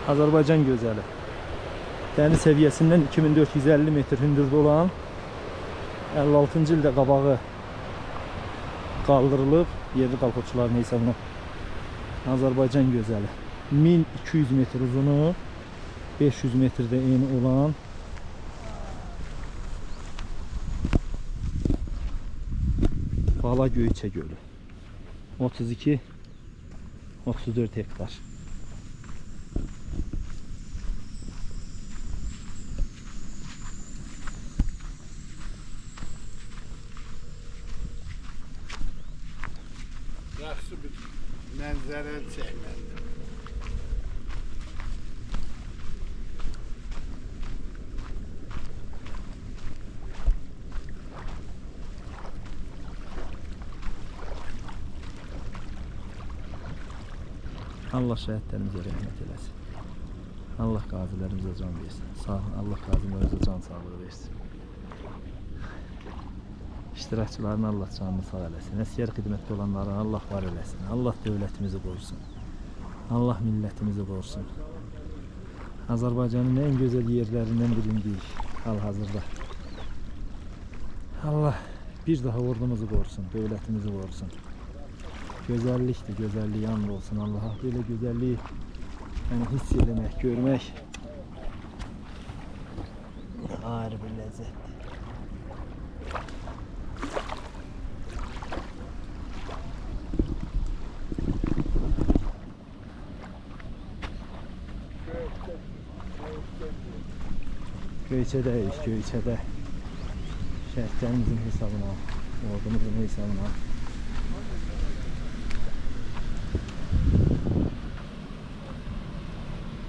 Azərbaycan gözəli. Dəniz səviyyəsindən 2450 metr hündürlüyü olan 56-cı ildə qabağı qaldırılıb, yerli qalxıqçıların hesabına. Azərbaycan gözəli. 1200 metr uzunu, 500 metrdə eni olan Bala Göyçə gölü. 32-34 hektar. Yaxşı bir mənzərə çəkməlidir. Allah şəhidlərimizə rəhmət eləsin. Allah qazilərimizə can versin. Sağ olun, Allah qazilərimizə can sağlığı versin. İştirakçıların Allah canını sağ eləsin. Əsgər xidmətdə olanların Allah var eləsin. Allah dövlətimizi qorusun. Allah millətimizi qorusun. Azərbaycanın en gözəl yerlərindən birindəyik hal-hazırda. Allah bir daha ordumuzu qorusun, dövlətimizi qorusun. Gözəllikdir, gözəllik and olsun Allah'a. Böyle gözəlliyi hiss eləmək, görmək ayrı bir ləzzətdir. Göyçədəyiz, Göyçədə. Şəhidlərimizin hesabına, ordumuzun hesabına.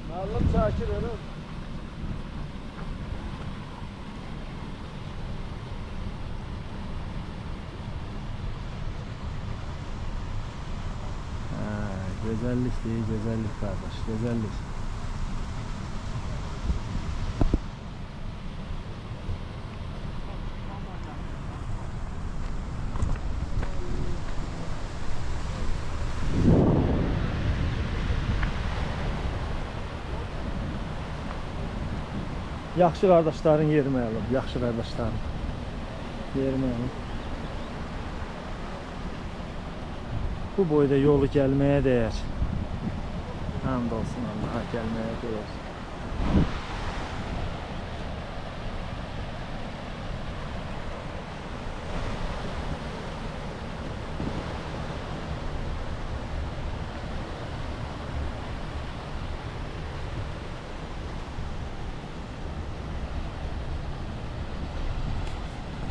Müəllim çəkir elə. Gözəllik deyil, gözəllik qardaş, gözəllik. Yaxşı qardaşların yeri məlum, yaxşı qardaşların yeri məlum. Bu boyda yolu gəlməyə dəyər. Hamd olsun Allah'a, gəlməyə dəyər.